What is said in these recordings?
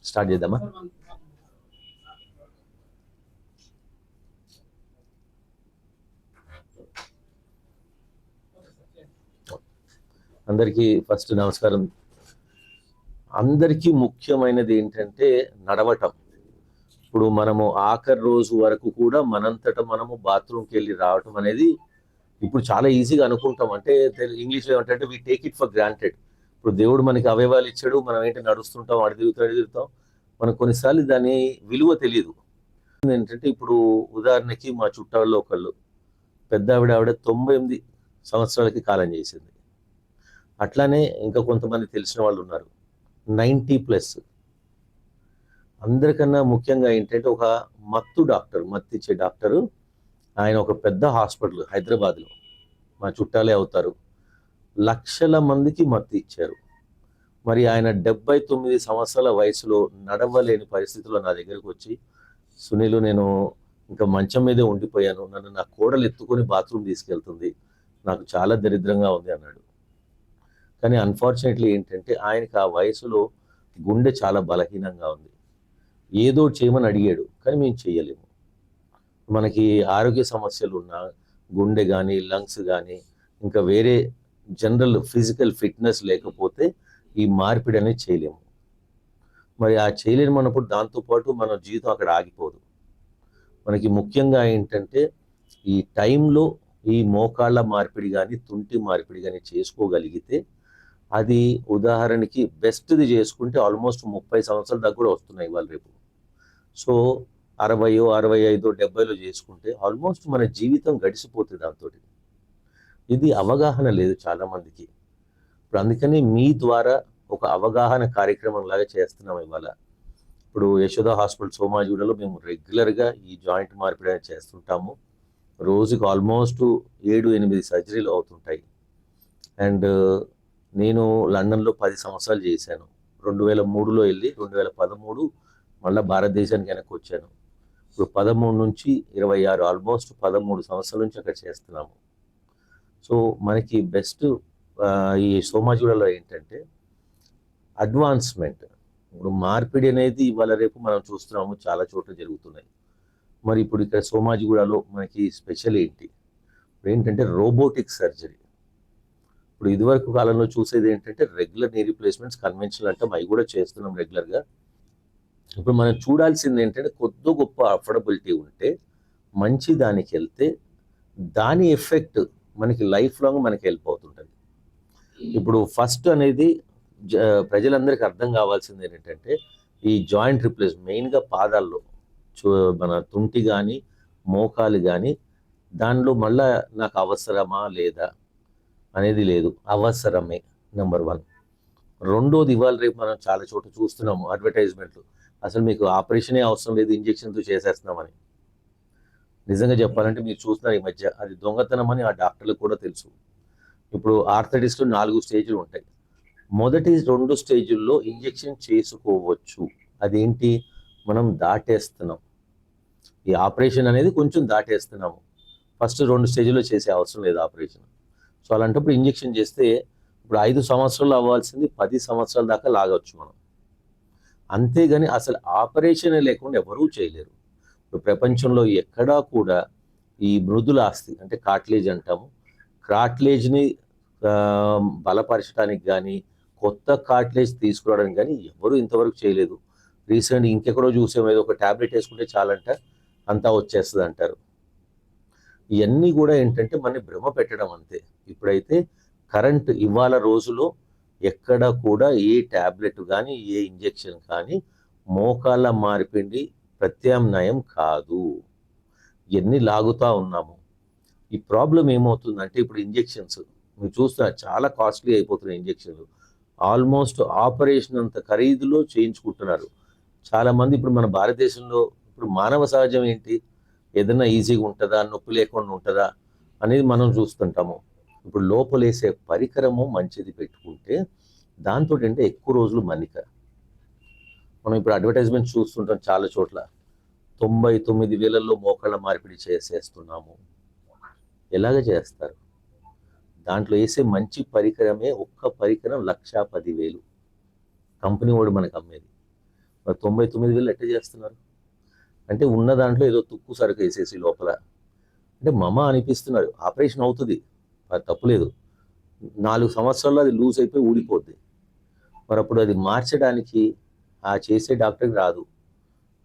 Start చేద్దామా? అందరికీ first నమస్కారం. అందరికీ ముఖ్యమైనది ఏంటంటే నడవటం. ఇప్పుడు మనము ఆఖరి రోజు వరకు కూడా మనంతట మనము బాత్రూమ్కి వెళ్ళి రావటం అనేది ఇప్పుడు చాలా ఈజీగా అనుకుంటాం. అంటే ఇంగ్లీష్లో ఏమంటే we take it for granted. ఇప్పుడు దేవుడు మనకి అవయవాలు ఇచ్చాడు, మనం ఏంటి నడుస్తుంటాం, అడి తిరుగుతాం. మనకు కొన్నిసార్లు దాని విలువ తెలియదు. ఏంటంటే ఇప్పుడు ఉదాహరణకి మా చుట్టాల్లో ఒకళ్ళు పెద్ద ఆవిడ 98 సంవత్సరాలకి కాలం చేసింది. అట్లానే ఇంకా కొంతమంది తెలిసిన వాళ్ళు ఉన్నారు 90+. అందరికన్నా ముఖ్యంగా ఏంటంటే ఒక మత్తిచ్చే డాక్టరు, ఆయన ఒక పెద్ద హాస్పిటల్ హైదరాబాద్లో మా చుట్టాలే అవుతారు. లక్షల మందికి మత్తు ఇచ్చారు. మరి ఆయన 79 సంవత్సరాల వయసులో నడవలేని పరిస్థితిలో నా దగ్గరకు వచ్చి, సునీలు నేను ఇంకా మంచం మీదే ఉండిపోయాను, నన్ను నా కోడలు ఎత్తుకొని బాత్రూమ్ తీసుకెళ్తుంది, నాకు చాలా దరిద్రంగా ఉంది అన్నాడు. కానీ అన్ఫార్చునేట్లీ ఏంటంటే ఆయనకి ఆ వయసులో గుండె చాలా బలహీనంగా ఉంది. ఏదో చేయమని అడిగాడు, కానీ మేము చేయలేము. మనకి ఆరోగ్య సమస్యలు ఉన్న గుండె కానీ లంగ్స్ కానీ ఇంకా వేరే జనరల్ ఫిజికల్ ఫిట్నెస్ లేకపోతే ఈ మార్పిడి అనేది చేయలేము. మరి ఆ చేయలేము అన్నప్పుడు దాంతోపాటు మన జీవితం అక్కడ ఆగిపోదు. మనకి ముఖ్యంగా ఏంటంటే ఈ టైంలో ఈ మోకాళ్ళ మార్పిడి కానీ తుంటి మార్పిడి కానీ చేసుకోగలిగితే, అది ఉదాహరణకి బెస్ట్ది చేసుకుంటే ఆల్మోస్ట్ 30 సంవత్సరాల దాకా కూడా వస్తున్నాయి ఇవాళ రేపు. సో 60, 65, 70లో చేసుకుంటే ఆల్మోస్ట్ మన జీవితం గడిచిపోతుంది దాంతో. ఇది అవగాహన లేదు చాలామందికి. ఇప్పుడు అందుకని మీ ద్వారా ఒక అవగాహన కార్యక్రమం లాగా చేస్తున్నాం ఇవాళ. ఇప్పుడు యశోద హాస్పిటల్ సోమాజిగూడలో మేము రెగ్యులర్గా ఈ జాయింట్ మార్పిడి అనేది చేస్తుంటాము. రోజుకి ఆల్మోస్ట్ 7-8 సర్జరీలు అవుతుంటాయి. అండ్ నేను లండన్లో 10 సంవత్సరాలు చేశాను. 2003లో వెళ్ళి 2013 మళ్ళీ భారతదేశానికి వెనక్కి వచ్చాను. ఇప్పుడు 13 నుంచి 26 ఆల్మోస్ట్ 13 సంవత్సరాల నుంచి అక్కడ చేస్తున్నాము. సో మనకి బెస్ట్ ఈ సోమాజిగూడలో ఏంటంటే అడ్వాన్స్మెంట్. ఇప్పుడు మార్పిడి అనేది ఇవాళ రేపు మనం చూస్తున్నాము, చాలా చోట్ల జరుగుతున్నాయి. మరి ఇప్పుడు ఇక్కడ సోమాజిగూడలో మనకి స్పెషల్ ఇప్పుడు ఏంటంటే రోబోటిక్ సర్జరీ. ఇప్పుడు ఇదివరకు కాలంలో చూసేది ఏంటంటే రెగ్యులర్ నీ రీప్లేస్మెంట్స్, కన్వెన్షనల్ అంటాం, అవి కూడా చేస్తున్నాం రెగ్యులర్గా. ఇప్పుడు మనం చూడాల్సింది ఏంటంటే కొద్ది గొప్ప అఫోర్డబిలిటీ ఉంటే మంచి దానికి వెళ్తే దాని ఎఫెక్ట్ మనకి లైఫ్ లాంగ్ మనకి హెల్ప్ అవుతుంటుంది. ఇప్పుడు ఫస్ట్ అనేది ప్రజలందరికీ అర్థం కావాల్సింది ఏంటంటే ఈ జాయింట్ రిప్లేస్ మెయిన్గా పాదాల్లో మన తుంటి కానీ మోకాలు కానీ, దానిలో మళ్ళా నాకు అవసరమా లేదా అనేది లేదు, అవసరమే నెంబర్ 1. రెండోది ఇవాళ రేపు మనం చాలా చోట్ల చూస్తున్నాము అడ్వర్టైజ్మెంట్లు, అసలు మీకు ఆపరేషనే అవసరం లేదు, ఇంజెక్షన్తో చేసేస్తున్నామని. నిజంగా చెప్పాలంటే మీరు చూస్తున్నారు ఈ మధ్య అది దొంగతనం అని ఆ డాక్టర్లకు కూడా తెలుసు. ఇప్పుడు ఆర్థరైటిస్లో 4 స్టేజ్లు ఉంటాయి. మొదటి 2 స్టేజుల్లో ఇంజెక్షన్ చేసుకోవచ్చు. అదేంటి, మనం దాటేస్తున్నాం, ఈ ఆపరేషన్ అనేది కొంచెం దాటేస్తున్నాము. ఫస్ట్ 2 స్టేజ్లో చేసే అవసరం లేదు ఆపరేషన్. సో అలాంటప్పుడు ఇంజెక్షన్ చేస్తే ఇప్పుడు 5 సంవత్సరాలు అవ్వాల్సింది 10 సంవత్సరాల దాకా లాగవచ్చు మనం. అంతేగాని అసలు ఆపరేషనే లేకుండా ఎవరూ చేయలేరు. ఇప్పుడు ప్రపంచంలో ఎక్కడా కూడా ఈ మృదుల ఆస్తి అంటే కార్టిలేజ్ అంటాము, కార్టిలేజ్ని బలపరచడానికి కానీ కొత్త కార్టిలేజ్ తీసుకురావడానికి కానీ ఎవరు ఇంతవరకు చేయలేదు. రీసెంట్ ఇంకెక్కడో చూసాం, ఏదో ఒక ట్యాబ్లెట్ వేసుకుంటే చాలంట అంతా వచ్చేస్తుంది అంటారు. ఇవన్నీ కూడా ఏంటంటే మనని భ్రమ పెట్టడం అంతే. ఇప్పుడైతే కరెంట్ ఇవాళ రోజులో ఎక్కడ కూడా ఏ ట్యాబ్లెట్ కానీ ఏ ఇంజెక్షన్ కానీ మోకాళ్ళ మార్పిడి ప్రత్యామ్నాయం కాదు. ఎన్ని లాగుతూ ఉన్నాము. ఈ ప్రాబ్లం ఏమవుతుందంటే ఇప్పుడు ఇంజెక్షన్స్ మీరు చూస్తున్నారు చాలా కాస్ట్లీ అయిపోతున్నాయి ఇంజెక్షన్లు. ఆల్మోస్ట్ ఆపరేషన్ అంత ఖరీదులో చేయించుకుంటున్నారు చాలామంది. ఇప్పుడు మన భారతదేశంలో ఇప్పుడు మానవ సహజం ఏంటి, ఏదైనా ఈజీగా ఉంటుందా, నొప్పి లేకుండా ఉంటుందా అనేది మనం చూస్తుంటాము. ఇప్పుడు లోపలేసే పరికరము మంచిది పెట్టుకుంటే దాంతో అంటే ఎక్కువ రోజులు మన్నిక. మనం ఇప్పుడు అడ్వర్టైజ్మెంట్ చూస్తుంటాం చాలా చోట్ల 99,000లో మోకాళ్ళ మార్పిడి చేసేస్తున్నాము. ఎలాగ చేస్తారు? దాంట్లో వేసే మంచి పరికరమే ఒక్క పరికరం 1,10,000 కంపెనీ వాడు మనకు అమ్మేది. మరి 99,000 ఎట్ట చేస్తున్నారు? అంటే ఉన్న దాంట్లో ఏదో తుక్కు సరుకు వేసేసి లోపల. అంటే అనిపిస్తున్నారు. ఆపరేషన్ అవుతుంది, అది తప్పులేదు. 4 సంవత్సరాల్లో అది లూజ్ అయిపోయి ఊడిపోద్ది. మరి అప్పుడు అది మార్చడానికి ఆ చేసే డాక్టర్కి రాదు.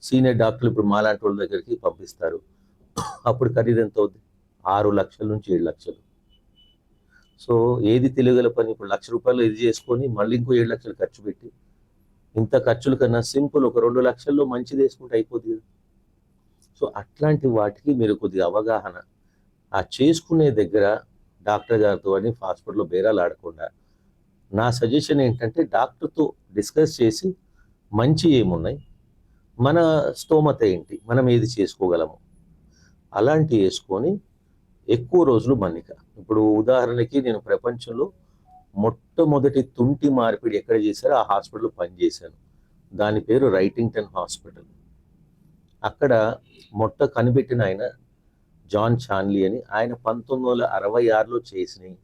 సీనియర్ డాక్టర్లు ఇప్పుడు మాలాంటి వాళ్ళ దగ్గరికి పంపిస్తారు. అప్పుడు ఖరీదు ఎంత అవుద్ది? 6 లక్షల నుంచి 7 లక్షలు. సో ఏది తెలియగల పని? ఇప్పుడు ₹1,00,000 ఇది చేసుకొని మళ్ళీ ఇంకో 7 లక్షలు ఖర్చు పెట్టి, ఇంత ఖర్చుల కన్నా సింపుల్ ఒక 2 లక్షల్లో మంచిది వేసుకుంటే అయిపోద్ది కదా. సో అట్లాంటి వాటికి మీరు కొద్దిగా అవగాహన ఆ చేసుకునే దగ్గర డాక్టర్ గారితో అని హాస్పిటల్లో బేరాలు ఆడకుండా, నా సజెషన్ ఏంటంటే డాక్టర్తో డిస్కస్ చేసి మంచి ఏమున్నాయి, మన స్తోమత ఏంటి, మనం ఏది చేసుకోగలము అలాంటివి వేసుకొని ఎక్కువ రోజులు మన్నిక. ఇప్పుడు ఉదాహరణకి నేను ప్రపంచంలో మొట్టమొదటి తుంటి మార్పిడి ఎక్కడ చేశారో ఆ హాస్పిటల్లో పనిచేశాను. దాని పేరు రైటింగ్టన్ హాస్పిటల్. అక్కడ కనిపెట్టిన ఆయన జాన్ చాన్లీ అని. ఆయన 1966లో చేసినవి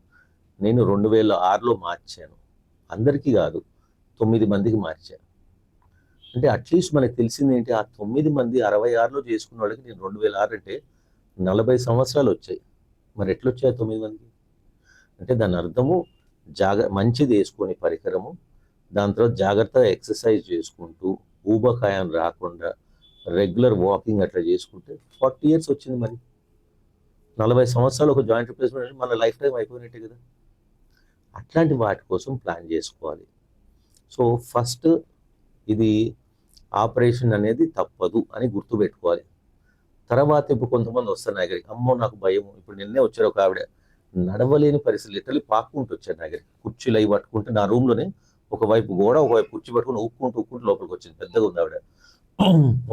నేను 2006లో మార్చాను. అందరికీ కాదు, 9 మందికి మార్చాను. అంటే అట్లీస్ట్ మనకు తెలిసింది ఏంటి, ఆ 9 మంది 66లో చేసుకున్న వాళ్ళకి నేను 2006 అంటే 40 సంవత్సరాలు వచ్చాయి. మరి ఎట్లొచ్చాయి 9 మందికి? అంటే దాని అర్థము మంచిది వేసుకొని పరికరము, దాని తర్వాత జాగ్రత్తగా ఎక్సర్సైజ్ చేసుకుంటూ ఊబకాయం రాకుండా రెగ్యులర్ వాకింగ్ అట్లా చేసుకుంటే 40 ఇయర్స్ వచ్చింది. మరి 40 సంవత్సరాలు ఒక జాయింట్ రిప్లేస్మెంట్ అంటే మన లైఫ్ టైం అయిపోయినట్టే కదా. అట్లాంటి వాటి కోసం ప్లాన్ చేసుకోవాలి. సో ఫస్ట్ ఇది ఆపరేషన్ అనేది తప్పదు అని గుర్తుపెట్టుకోవాలి. తర్వాత ఇప్పుడు కొంతమంది వస్తారు నా దగ్గరికి, అమ్మో నాకు భయం. ఇప్పుడు నిన్నే వచ్చారు ఒక ఆవిడ, నడవలేని పరిస్థితి, లిటరలీ పాక్కుంటూ వచ్చారు నా దగ్గరికి. కుర్చీలు అవి పట్టుకుంటే నా రూమ్లోనే ఒకవైపు గోడ ఒకవైపు కుర్చీ పట్టుకుని ఊక్కుంటూ లోపలికి వచ్చింది. పెద్దగా ఉంది ఆవిడ.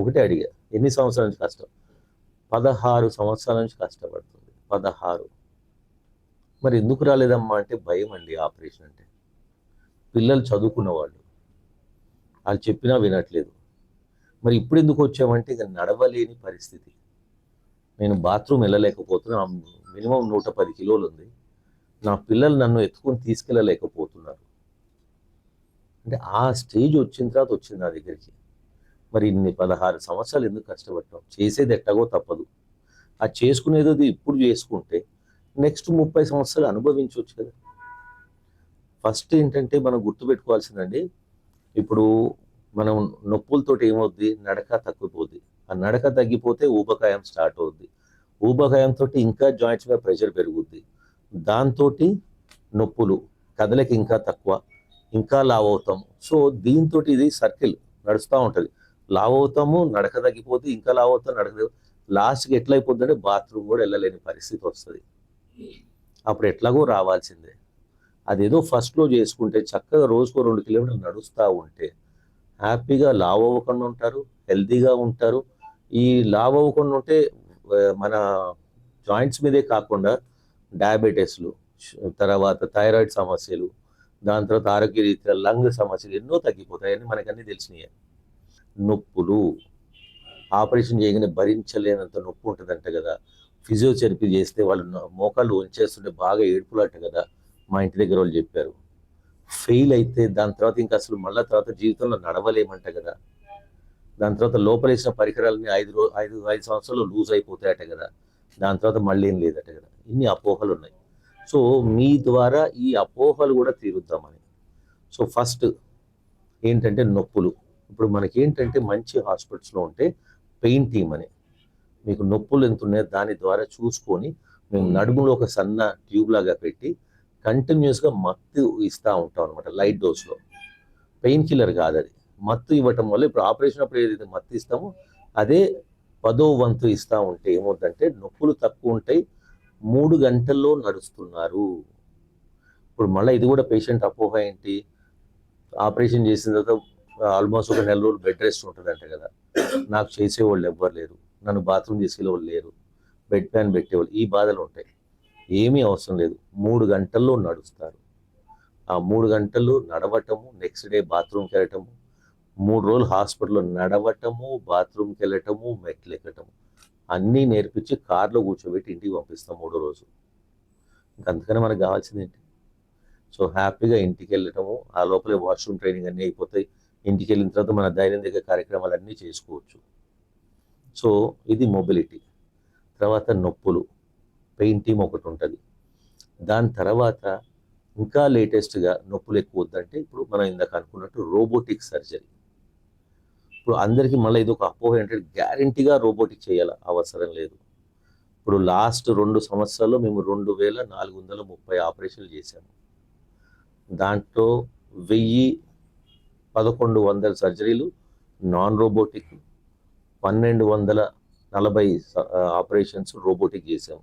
ఒకటే అడిగా, ఎన్ని సంవత్సరాల నుంచి కష్టం? 16 సంవత్సరాల నుంచి కష్టపడుతుంది. 16. మరి ఎందుకు రాలేదమ్మా అంటే భయం అండి. ఆపరేషన్ అంటే పిల్లలు చదువుకున్న వాళ్ళు చెప్పినా వినట్లేదు. మరి ఇప్పుడు ఎందుకు వచ్చామంటే ఇక నడవలేని పరిస్థితి, నేను బాత్రూమ్ వెళ్ళలేకపోతున్నా. మినిమం 110 కిలోలు ఉంది. నా పిల్లలు నన్ను ఎత్తుకొని తీసుకెళ్ళలేకపోతున్నారు. అంటే ఆ స్టేజ్ వచ్చిన తర్వాత వచ్చింది నా దగ్గరికి. మరి ఇన్ని 16 సంవత్సరాలు ఎందుకు కష్టపడటం? చేసేది ఎట్టగో తప్పదు. అది చేసుకునేది ఇప్పుడు చేసుకుంటే నెక్స్ట్ 30 సంవత్సరాలు అనుభవించవచ్చు కదా. ఫస్ట్ ఏంటంటే మనం గుర్తుపెట్టుకోవాల్సిందండి, ఇప్పుడు మనం నొప్పులతోటి ఏమవుద్ది, నడక తగ్గిపోద్ది. ఆ నడక తగ్గిపోతే ఊబకాయం స్టార్ట్ అవుద్ది. ఊబకాయంతో ఇంకా జాయింట్స్ మీద ప్రెషర్ పెరుగుద్ది. దాంతో నొప్పులు, కదలకి ఇంకా తక్కువ, ఇంకా లావ్ అవుతాము. సో దీంతో ఇది సర్కిల్ నడుస్తూ ఉంటుంది. లావ్ అవుతాము, నడక తగ్గిపోతే ఇంకా లావ్ అవుతాం, నడక లాస్ట్కి ఎట్లయిపోద్ది అంటే బాత్రూమ్ కూడా వెళ్ళలేని పరిస్థితి వస్తుంది. అప్పుడు ఎట్లాగో రావాల్సిందే. అదేదో ఫస్ట్లో చేసుకుంటే చక్కగా రోజుకో 2 కిలోమీటర్లు నడుస్తూ ఉంటే హ్యాపీగా లావ్ అవ్వకుండా ఉంటారు, హెల్తీగా ఉంటారు. ఈ లావ్ అవ్వకుండా ఉంటే మన జాయింట్స్ మీదే కాకుండా డయాబెటీస్లు, తర్వాత థైరాయిడ్ సమస్యలు, దాని తర్వాత ఆరోగ్యరీత్యా లంగ్ సమస్యలు ఎన్నో తగ్గిపోతాయని మనకన్నీ తెలిసినాయి. నొప్పులు ఆపరేషన్ చేయగానే భరించలేనంత నొప్పి ఉంటుందంట కదా. ఫిజియోథెరపీ చేస్తే వాళ్ళు మోకాళ్ళు వంచేస్తుంటే బాగా ఏడుపులాట కదా, మా ఇంటి దగ్గర వాళ్ళు చెప్పారు. ఫెయిల్ అయితే దాని తర్వాత ఇంకా అసలు మళ్ళీ తర్వాత జీవితంలో నడవలేమంట కదా. దాని తర్వాత లోపలేసిన పరికరాలని 5 సంవత్సరాలు లూజ్ అయిపోతాయట కదా. దాని తర్వాత మళ్ళీ ఏం లేదట కదా. ఇన్ని అపోహలు ఉన్నాయి. సో మీ ద్వారా ఈ అపోహలు కూడా తీరుద్దామని. సో ఫస్ట్ ఏంటంటే నొప్పులు. ఇప్పుడు మనకేంటంటే మంచి హాస్పిటల్స్లో ఉంటే పెయిన్ టీమ్ అని, మీకు నొప్పులు ఎంత ఉన్నాయో దాని ద్వారా చూసుకొని మేము నడుములో ఒక సన్న ట్యూబ్ లాగా పెట్టి కంటిన్యూస్గా మత్తు ఇస్తూ ఉంటాం అనమాట. లైట్ డోస్లో, పెయిన్ కిల్లర్ కాదు అది. మత్తు ఇవ్వటం వల్ల ఇప్పుడు ఆపరేషన్ అప్పుడు ఏదైతే మత్తు ఇస్తామో అదే 10వ వంతు ఇస్తూ ఉంటే ఏమవుతుందంటే నొప్పులు తక్కువ ఉంటాయి, 3 గంటల్లో నడుస్తున్నారు. ఇప్పుడు మళ్ళీ ఇది కూడా పేషెంట్ అపోహ ఏంటి, ఆపరేషన్ చేసిన తర్వాత ఆల్మోస్ట్ ఒక 1 నెల రోజులు బెడ్ రెస్ట్ ఉంటుందంట కదా. నాకు చేసేవాళ్ళు ఎవ్వరు లేరు, నన్ను బాత్రూమ్ తీసుకెళ్ళేవాళ్ళు లేరు, బెడ్ ప్యాన్ పెట్టేవాళ్ళు, ఈ బాధలు ఉంటాయి. ఏమీ అవసరం లేదు, 3 గంటల్లో నడుస్తారు. ఆ 3 గంటలు నడవటము, నెక్స్ట్ డే బాత్రూమ్కి వెళ్ళటము, 3 రోజులు హాస్పిటల్లో నడవటము, బాత్రూమ్కి వెళ్ళటము, మెట్లు ఎక్కటము అన్నీ నేర్పించి కార్లో కూర్చోబెట్టి ఇంటికి పంపిస్తాం 3వ రోజు. ఇంకా అందుకని మనకు కావాల్సింది ఏంటి? సో హ్యాపీగా ఇంటికి వెళ్ళటము, ఆ లోపలే వాష్రూమ్ ట్రైనింగ్ అన్నీ అయిపోతాయి. ఇంటికి వెళ్ళిన తర్వాత మన దైనందిక కార్యక్రమాలన్నీ చేసుకోవచ్చు. సో ఇది మొబిలిటీ. తర్వాత నొప్పులు, పెయిన్ టీమ్ ఒకటి ఉంటుంది. దాని తర్వాత ఇంకా లేటెస్ట్గా నొప్పులు ఎక్కువ వద్దంటే ఇప్పుడు మనం ఇందాక అనుకున్నట్టు రోబోటిక్ సర్జరీ. ఇప్పుడు అందరికీ మళ్ళీ ఇది ఒక అపోహ ఏంటంటే గ్యారంటీగా రోబోటిక్ చేయాలి, అవసరం లేదు. ఇప్పుడు లాస్ట్ 2 సంవత్సరాల్లో మేము 2430 ఆపరేషన్లు చేశాము. దాంట్లో 1100 సర్జరీలు నాన్ రోబోటిక్, 1240 ఆపరేషన్స్ రోబోటిక్ చేసాము.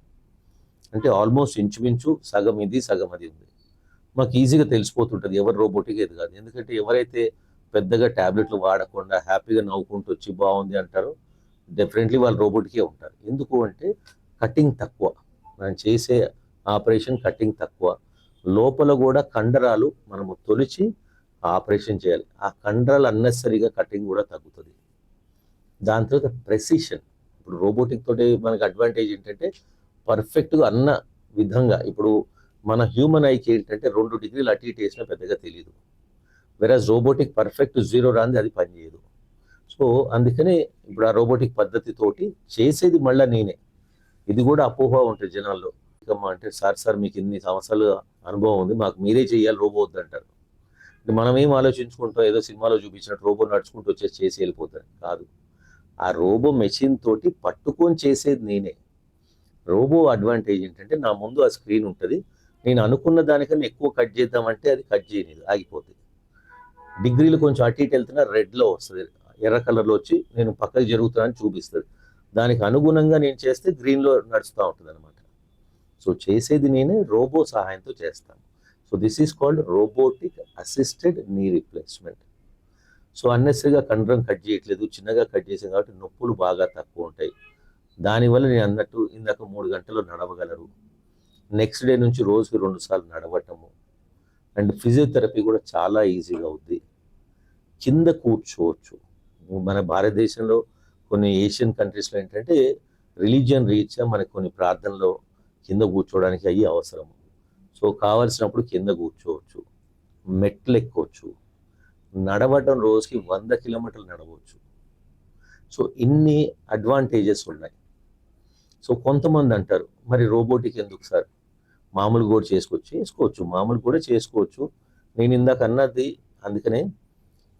అంటే ఆల్మోస్ట్ ఇంచుమించు సగం ఇది సగం అది ఉంది. మాకు ఈజీగా తెలిసిపోతుంటుంది ఎవరు రోబోటిక్ ఏది కాదు. ఎందుకంటే ఎవరైతే పెద్దగా ట్యాబ్లెట్లు వాడకుండా హ్యాపీగా నవ్వుకుంటూ వచ్చి బాగుంది అంటారో డెఫినెట్లీ వాళ్ళు రోబోటికే ఉంటారు. ఎందుకు అంటే కటింగ్ తక్కువ, మనం చేసే ఆపరేషన్ కటింగ్ తక్కువ. లోపల కూడా కండరాలు మనము తొలిచి ఆపరేషన్ చేయాలి. ఆ కండరాలు అన్నెసరిగా కటింగ్ కూడా తగ్గుతుంది. దాని తర్వాత ప్రెసిషన్. ఇప్పుడు రోబోటిక్ తోటి మనకి అడ్వాంటేజ్ ఏంటంటే పర్ఫెక్ట్గా అన్న విధంగా, ఇప్పుడు మన హ్యూమన్ ఐకి ఏంటంటే 2 డిగ్రీలు అటు ఇటు వేసినా పెద్దగా తెలియదు. వెరాజ్ రోబోటిక్ పర్ఫెక్ట్ 0 రాంది అది పనిచేయదు. సో అందుకనే ఇప్పుడు ఆ రోబోటిక్ పద్ధతితోటి చేసేది మళ్ళీ నేనే. ఇది కూడా అపోహ ఉంటుంది జనాల్లో. అంటే సార్ మీకు ఇన్ని సంవత్సరాలు అనుభవం ఉంది, మాకు మీరే చేయాలి, రోబో వద్దంటారు. మనం ఏం ఆలోచించుకుంటాం, ఏదో సినిమాలో చూపించినట్టు రోబో నడుచుకుంటూ వచ్చేసి చేసి వెళ్ళిపోతారు. కాదు, ఆ రోబో మెషిన్ తోటి పట్టుకొని చేసేది నేనే. రోబో అడ్వాంటేజ్ ఏంటంటే నా ముందు ఆ స్క్రీన్ ఉంటుంది, నేను అనుకున్న దానికన్నా ఎక్కువ కట్ చేద్దామంటే అది కట్ చేయలేదు, ఆగిపోతుంది. డిగ్రీలు కొంచెం అటు ఇటు వెళ్తున్నా రెడ్లో వస్తుంది, ఎర్ర కలర్లో వచ్చి నేను పక్కకి జరుగుతున్నానని చూపిస్తుంది. దానికి అనుగుణంగా నేను చేస్తే గ్రీన్లో నడుస్తూ ఉంటుంది అనమాట. సో చేసేది నేనే, రోబో సహాయంతో చేస్తాను. So this is called robotic assisted knee replacement. So అన్నెసరిగా కండరం కట్ చేయట్లేదు, చిన్నగా కట్ చేసాం కాబట్టి నొప్పులు బాగా తక్కువ ఉంటాయి. దానివల్ల నేను అన్నట్టు ఇందాక 3 గంటలు నడవగలరు. నెక్స్ట్ డే నుంచి రోజుకి 2 సార్లు నడవటము. అండ్ ఫిజియోథెరపీ కూడా చాలా ఈజీగా అవుద్ది. కింద కూర్చోవచ్చు. మన భారతదేశంలో కొన్ని ఏషియన్ కంట్రీస్లో ఏంటంటే రిలీజియన్ రీత్యా మనకు కొన్ని ప్రార్థనలో కింద కూర్చోవడానికి అయ్యి అవసరం. సో కావాల్సినప్పుడు కింద కూర్చోవచ్చు, మెట్లు ఎక్కొచ్చు, నడవటం రోజుకి 100 కిలోమీటర్లు నడవచ్చు. సో ఇన్ని అడ్వాంటేజెస్ ఉన్నాయి. సో కొంతమంది అంటారు మరి రోబోటిక్ ఎందుకు సార్, మామూలు కూడా చేసుకోవచ్చు, మామూలు కూడా చేసుకోవచ్చు. నేను ఇందాక అన్నది అందుకనే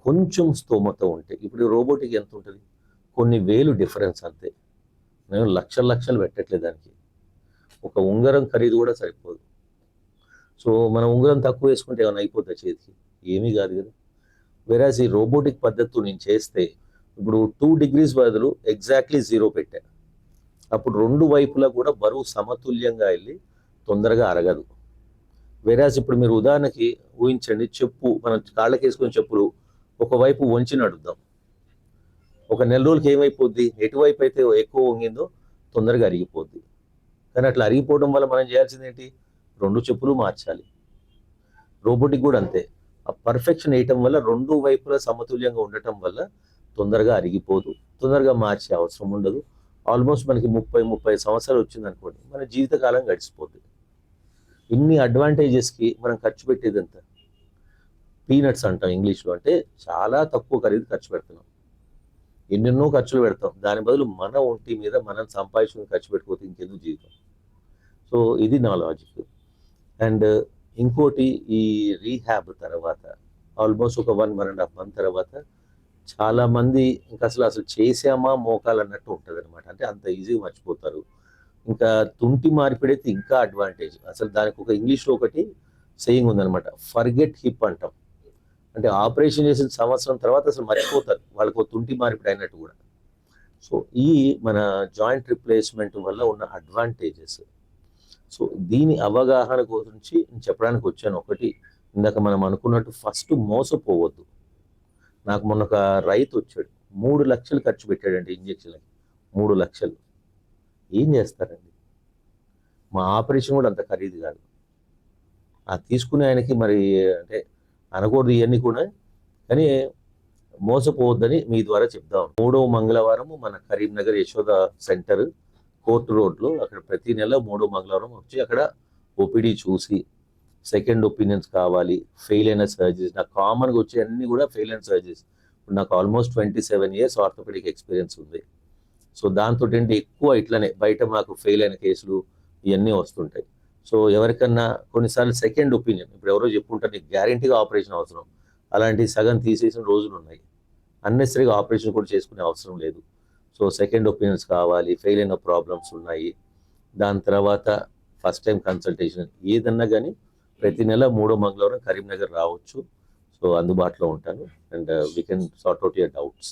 కొంచెం స్తోమత ఉంటే. ఇప్పుడు రోబోటిక్ ఎంత ఉంటుంది, కొన్ని వేలు డిఫరెన్స్ అంతే. నేను లక్షలు పెట్టట్లేదు దానికి. ఒక ఉంగరం ఖరీదు కూడా సరిపోదు. సో మనం ఉంగరం తక్కువ వేసుకుంటే ఏమైనా అయిపోతుంది చేతికి? ఏమీ కాదు కదా. వెరాజ్ ఈ రోబోటిక్ పద్ధతితో నేను చేస్తే ఇప్పుడు 2 degrees బదులు ఎగ్జాక్ట్లీ 0 పెట్టాను. అప్పుడు 2 వైపులా కూడా బరువు సమతుల్యంగా వెళ్ళి తొందరగా అరగదు. వెరాజ్ ఇప్పుడు మీరు ఉదాహరణకి ఊహించండి, చెప్పు మనం కాళ్ళకి వేసుకునే చెప్పులు ఒకవైపు వంచి నడుద్దాం. ఒక నెల రోజులకి ఏమైపోద్ది, ఎటువైపు అయితే ఎక్కువ వంగిందో తొందరగా అరిగిపోద్ది. కానీ అట్లా అరిగిపోవడం వల్ల మనం చేయాల్సింది ఏంటి, 2 చెప్పులు మార్చాలి. రోబోటిక్ కూడా అంతే. ఆ పర్ఫెక్షన్ వేయటం వల్ల 2 వైపులా సమతుల్యంగా ఉండటం వల్ల తొందరగా అరిగిపోదు, తొందరగా మార్చే అవసరం ఉండదు. ఆల్మోస్ట్ మనకి 30 సంవత్సరాలు వచ్చింది అనుకోండి, మన జీవితకాలం గడిచిపోతుంది. ఇన్ని అడ్వాంటేజెస్కి మనం ఖర్చు పెట్టేది ఎంత? పీనట్స్ అంటాం ఇంగ్లీష్లో, అంటే చాలా తక్కువ ఖరీదు ఖర్చు పెడుతున్నాం. ఎన్నెన్నో ఖర్చులు పెడతాం, దాని బదులు మన ఒంటి మీద మనం సంపాదించుకుని ఖర్చు పెట్టుకోతే ఇంకెందుకు జీవితం. సో ఇది నా లాజిక్. అండ్ ఇంకోటి, ఈ రీహాబ్ తర్వాత ఆల్మోస్ట్ ఒక 1.5 month తర్వాత చాలామంది ఇంకా అసలు చేసామా మోకాలు అన్నట్టు ఉంటుంది అనమాట. అంటే అంత ఈజీగా మర్చిపోతారు. ఇంకా తుంటి మార్పిడైతే ఇంకా అడ్వాంటేజ్. అసలు దానికి ఒక ఇంగ్లీష్లో ఒకటి సేయింగ్ ఉందనమాట, ఫర్గెట్ హిప్ అంటాం. అంటే ఆపరేషన్ చేసిన సంవత్సరం తర్వాత అసలు మర్చిపోతారు, వాళ్ళకు తుంటి మార్పిడి అయినట్టు కూడా. సో ఈ మన జాయింట్ రిప్లేస్మెంట్ వల్ల ఉన్న అడ్వాంటేజెస్. సో దీని అవగాహన గురించి చెప్పడానికి వచ్చాను. ఒకటి, ఇందాక మనం అనుకున్నట్టు ఫస్ట్ మోసపోవద్దు. నాకు మొన్న ఒక రైతు వచ్చాడు, 3 లక్షలు ఖర్చు పెట్టాడండి ఇంజక్షన్లకి. 3 లక్షలు ఏం చేస్తారండి? మా ఆపరేషన్ కూడా అంత ఖరీదు కాదు. ఆ తీసుకునే ఆయనకి మరి అంటే అనకూడదు ఇవన్నీ కూడా, కానీ మోసపోవద్దని మీ ద్వారా చెప్దాం. 3వ మంగళవారం మన కరీంనగర్ యశోద సెంటర్ కోర్టు రోడ్లో, అక్కడ ప్రతి నెల 3వ మంగళవారం వచ్చి అక్కడ ఓపీడీ చూసి సెకండ్ ఒపీనియన్స్ కావాలి, ఫెయిల్ అయిన సర్జరీస్. నాకు కామన్గా వచ్చే అన్ని కూడా ఫెయిల్ అయిన సర్జరీస్. ఇప్పుడు నాకు ఆల్మోస్ట్ 27 years ఆర్థోపెడిక్ ఎక్స్పీరియన్స్ ఉంది. సో దాంతో ఏంటి ఎక్కువ ఇట్లనే బయట మాకు ఫెయిల్ అయిన కేసులు ఇవన్నీ వస్తుంటాయి. సో ఎవరికన్నా కొన్నిసార్లు సెకండ్ ఒపీనియన్, ఇప్పుడు ఎవరో చెప్పుకుంటారు నీకు గ్యారంటీగా ఆపరేషన్ అవసరం, అలాంటి సగం తీసేసిన రోజులు ఉన్నాయి. అన్నెసరీగా ఆపరేషన్ కూడా చేసుకునే అవసరం లేదు. సో సెకండ్ ఒపీనియన్స్ కావాలి, ఫెయిల్ అయిన ప్రాబ్లమ్స్ ఉన్నాయి. దాని తర్వాత ఫస్ట్ టైం కన్సల్టేషన్ ఏదన్నా కానీ ప్రతి నెల 3వ మంగళవారం కరీంనగర్ రావచ్చు. సో అందుబాటులో ఉంటాను and we can sort out your doubts.